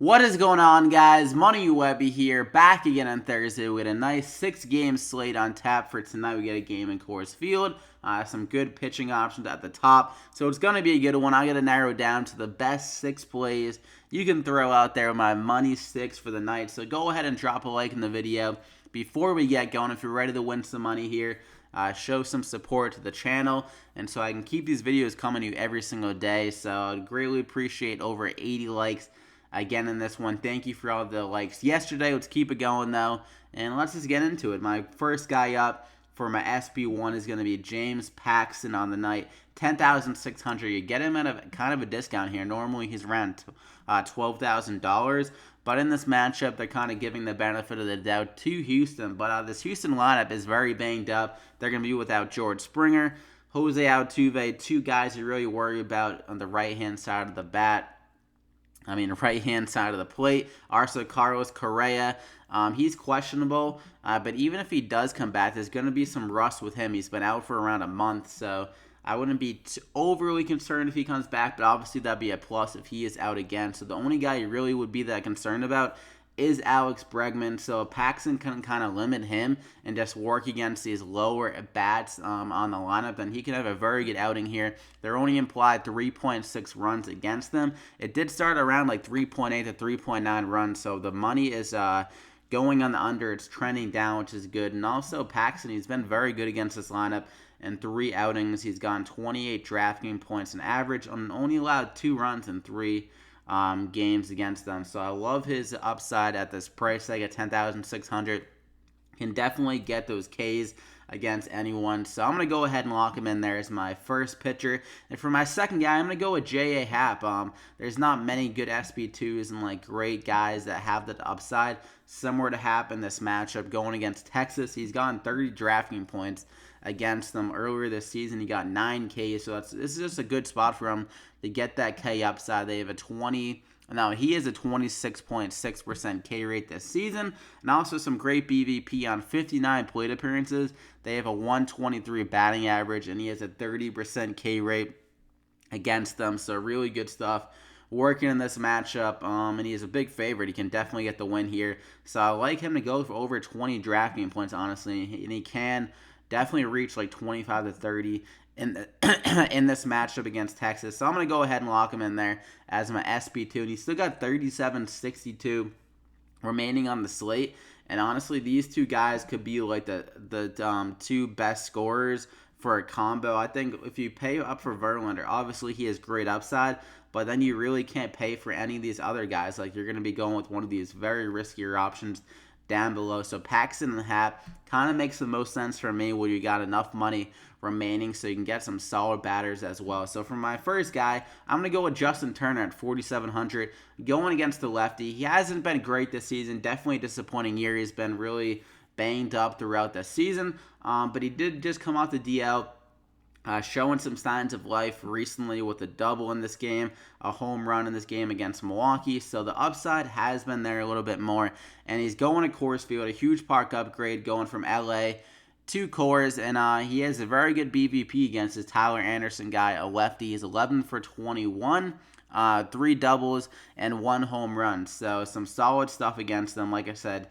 What is going on, guys? Money Webby here, back again on Thursday with a nice 6-game slate on tap for tonight. We get a game in Coors Field, some good pitching options at the top, so it's going to be a good one. I got to narrow down to the best 6 plays you can throw out there with my money sticks for the night. So go ahead and drop a like in the video before we get going. If you're ready to win some money here, show some support to the channel, and so I can keep these videos coming to you every single day. So I'd greatly appreciate over 80 likes again in this one. Thank you for all the likes yesterday. Let's keep it going though, and let's just get into it. My first guy up for my SB1 is going to be James Paxton on the night. 10,600. You get him at a kind of a discount here. Normally he's around $12,000, but in this matchup they're kind of giving the benefit of the doubt to Houston. But this Houston lineup is very banged up. They're going to be without George Springer, Jose Altuve, two guys you really worry about on the right-hand side of the right-hand side of the plate. Also, Carlos Correa, he's questionable, but even if he does come back, there's going to be some rust with him. He's been out for around a month, so I wouldn't be overly concerned if he comes back, but obviously that'd be a plus if he is out again. So the only guy you really would be that concerned about is Alex Bregman, so Paxton can kind of limit him and just work against these lower bats on the lineup, then he can have a very good outing here. They're only implied 3.6 runs against them. It did start around like 3.8 to 3.9 runs, so the money is going on the under. It's trending down, which is good. And also Paxton, he's been very good against this lineup. In 3 outings, he's gotten 28 DraftKings points on average and only allowed 2 runs in 3 games against them. So I love his upside at this price tag at 10,600. Can definitely get those Ks against anyone. So I'm going to go ahead and lock him in there as my first pitcher. And for my second guy, I'm going to go with J.A. Happ. There's not many good SB2s and like great guys that have the upside. Similar to Happ in this matchup going against Texas. He's gotten 30 DraftKings points against them earlier this season. He got 9 Ks, so this is just a good spot for him to get that K upside. They have he has a 26.6% K rate this season, and also some great BVP on 59 plate appearances. They have a 123 batting average, and he has a 30% K rate against them, so really good stuff working in this matchup, and he is a big favorite. He can definitely get the win here, so I like him to go for over 20 DraftKings points, honestly, and he can definitely reach like 25 to 30 in this matchup against Texas. So I'm going to go ahead and lock him in there as my SB2. And he's still got 37.62 remaining on the slate. And honestly, these two guys could be like the 2 best scorers for a combo. I think if you pay up for Verlander, obviously he has great upside, but then you really can't pay for any of these other guys. Like you're going to be going with one of these very riskier options down below. So Paxton and Happ kind of makes the most sense for me where you got enough money remaining so you can get some solid batters as well. So for my first guy, I'm going to go with Justin Turner at 4,700 going against the lefty. He hasn't been great this season. Definitely a disappointing year. He's been really banged up throughout the season, but he did just come off the DL. Showing some signs of life recently with a double in this game, a home run in this game against Milwaukee. So the upside has been there a little bit more. And he's going to Coors Field, a huge park upgrade going from LA to Coors. And he has a very good BVP against his Tyler Anderson guy, a lefty. He's 11 for 21, 3 doubles, and 1 home run. So some solid stuff against them. Like I said,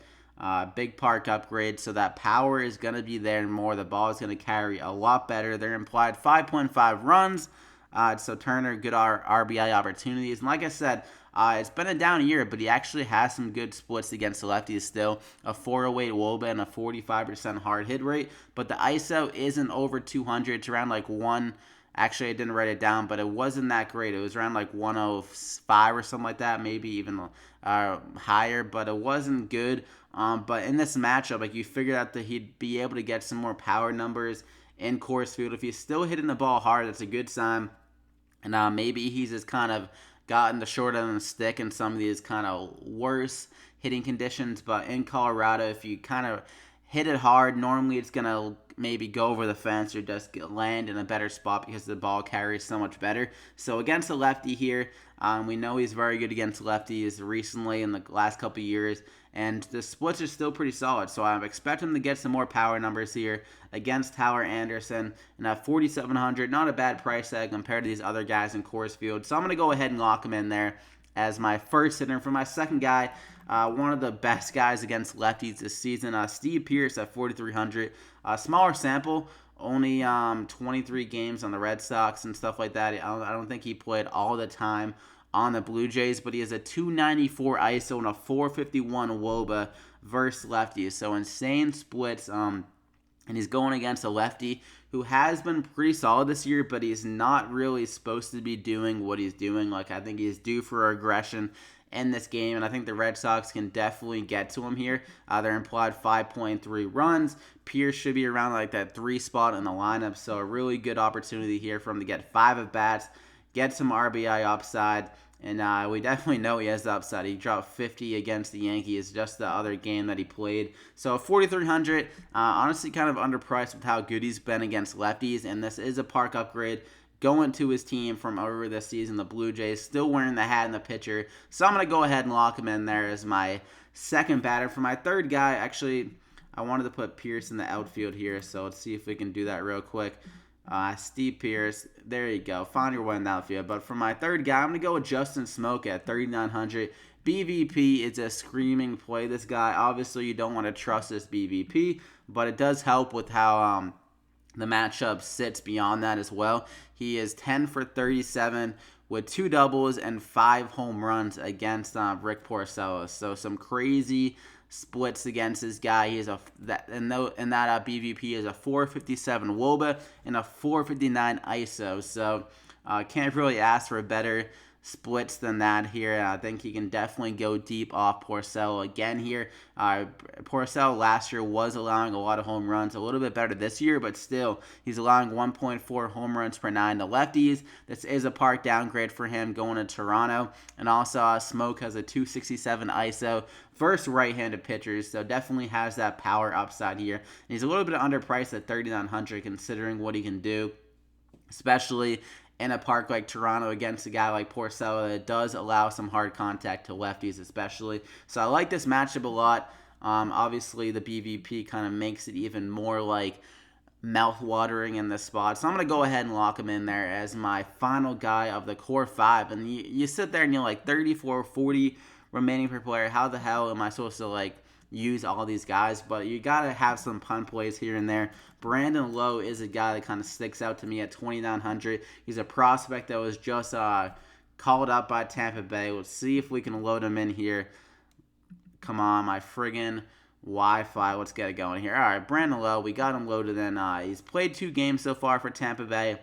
big park upgrade, so that power is going to be there more. The ball is going to carry a lot better. They're implied 5.5 runs, so Turner, good RBI opportunities. And like I said, it's been a down year, but he actually has some good splits against the lefties still. A 408 WOBA and a 45% hard hit rate, but the ISO isn't over 200. It's around like 1. Actually, I didn't write it down, but it wasn't that great. It was around like 105 or something like that, maybe even higher, but it wasn't good. But in this matchup, like you figured out that he'd be able to get some more power numbers in Coors Field. If he's still hitting the ball hard, that's a good sign. And maybe he's just kind of gotten the short end of the stick in some of these kind of worse hitting conditions. But in Colorado, if you kind of hit it hard, normally it's going to maybe go over the fence or just land in a better spot because the ball carries so much better. So against the lefty here, we know he's very good against lefties recently in the last couple of years, and the splits are still pretty solid. So I expect him to get some more power numbers here against Tyler Anderson. And at 4,700, not a bad price tag compared to these other guys in Coors Field. So I'm going to go ahead and lock him in there as my first hitter. For my second guy, one of the best guys against lefties this season, Steve Pearce at 4,300. Smaller sample, only 23 games on the Red Sox and stuff like that. I don't think he played all the time on the Blue Jays, but he has a 294 ISO and a 451 WOBA versus lefties. So insane splits. And he's going against a lefty who has been pretty solid this year, but he's not really supposed to be doing what he's doing. Like, I think he's due for aggression in this game, and I think the Red Sox can definitely get to him here. They're implied 5.3 runs. Pearce should be around like that 3 spot in the lineup, so a really good opportunity here for him to get 5 at-bats, get some RBI upside, and we definitely know he has the upside. He dropped 50 against the Yankees, just the other game that he played. So 4,300, honestly kind of underpriced with how good he's been against lefties, and this is a park upgrade going to his team from over this season, the Blue Jays, still wearing the hat and the pitcher. So I'm going to go ahead and lock him in there as my second batter. For my third guy, actually, I wanted to put Pearce in the outfield here, so let's see if we can do that real quick. Steve Pearce, there you go. Find your way in the outfield. But for my third guy, I'm going to go with Justin SMOAK at 3,900. BVP is a screaming play. This guy, obviously, you don't want to trust this BVP, but it does help with how the matchup sits beyond that as well. He is 10 for 37 with 2 doubles and 5 home runs against Rick Porcello. So some crazy splits against this guy. He is that BVP is a 457 WOBA and a 459 ISO. So can't really ask for a better splits than that here. I think he can definitely go deep off Porcello again here. Porcello last year was allowing a lot of home runs, a little bit better this year, but still he's allowing 1.4 home runs per 9 to lefties. This is a park downgrade for him going to Toronto. And also SMOAK has a 267 ISO versus right-handed pitchers, so definitely has that power upside here. And he's a little bit underpriced at 3,900 considering what he can do, especially in a park like Toronto against a guy like Porcello that does allow some hard contact to lefties especially. So I like this matchup a lot. Obviously, the BVP kind of makes it even more like mouth-watering in this spot. So I'm going to go ahead and lock him in there as my final guy of the core 5. And you sit there and you're like 34, 40 remaining per player. How the hell am I supposed to like use all these guys? But you got to have some punt plays here and there. Brandon Lowe is a guy that kind of sticks out to me at 2,900. He's a prospect that was just called up by Tampa Bay. Let's see if we can load him in here. Come on, my friggin' Wi-Fi. Let's get it going here. All right, Brandon Lowe, we got him loaded in. He's played 2 games so far for Tampa Bay.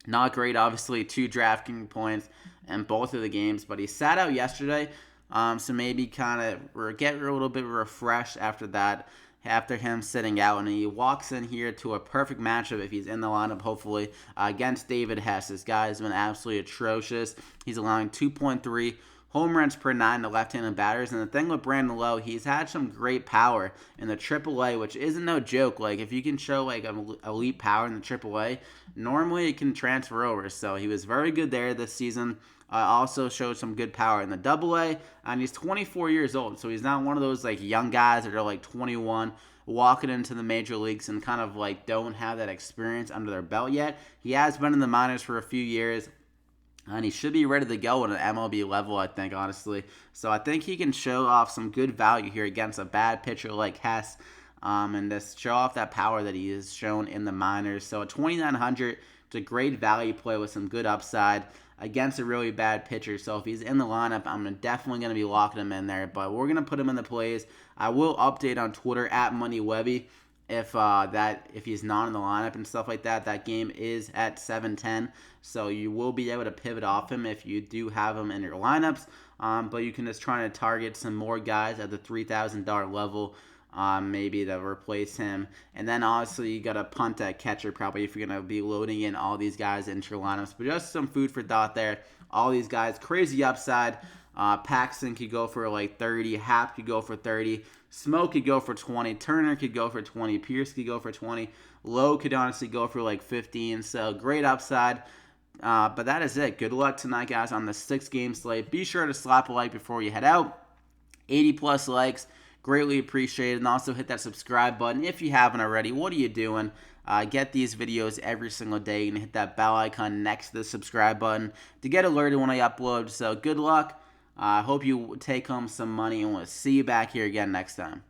Not great, obviously, 2 DraftKings points in both of the games, but he sat out yesterday. So maybe kind of get a little bit refreshed after that, after him sitting out. And he walks in here to a perfect matchup if he's in the lineup, hopefully, against David Hess. This guy has been absolutely atrocious. He's allowing 2.3 home runs per 9 to left-handed batters. And the thing with Brandon Lowe, he's had some great power in the AAA, which isn't no joke. Like, if you can show, like, elite power in the AAA, normally it can transfer over. So he was very good there this season. Also showed some good power in the AA, and he's 24 years old, so he's not one of those like young guys that are like 21 walking into the major leagues and kind of like don't have that experience under their belt yet. He has been in the minors for a few years, and he should be ready to go at an MLB level, I think, honestly. So I think he can show off some good value here against a bad pitcher like Hess, and just show off that power that he has shown in the minors. So at 2,900, it's a great value play with some good upside against a really bad pitcher. So if he's in the lineup, I'm definitely going to be locking him in there. But we're going to put him in the plays. I will update on Twitter at MoneyWebby if he's not in the lineup and stuff like that. That game is at 7:10, so you will be able to pivot off him if you do have him in your lineups. But you can just try to target some more guys at the $3,000 level. Maybe to replace him. And then obviously you got to punt at catcher probably if you're going to be loading in all these guys into your lineups. But just some food for thought there. All these guys, crazy upside. Paxton could go for like 30. HAPP could go for 30. SMOAK could go for 20. Turner could go for 20. Pearce could go for 20. LOWE could honestly go for like 15. So great upside. But that is it. Good luck tonight, guys, on the 6-game slate. Be sure to slap a like before you head out. 80+ likes. Greatly appreciated. And also hit that subscribe button if you haven't already. What are you doing? Get these videos every single day and hit that bell icon next to the subscribe button to get alerted when I upload. So good luck. I hope you take home some money, and we'll see you back here again next time.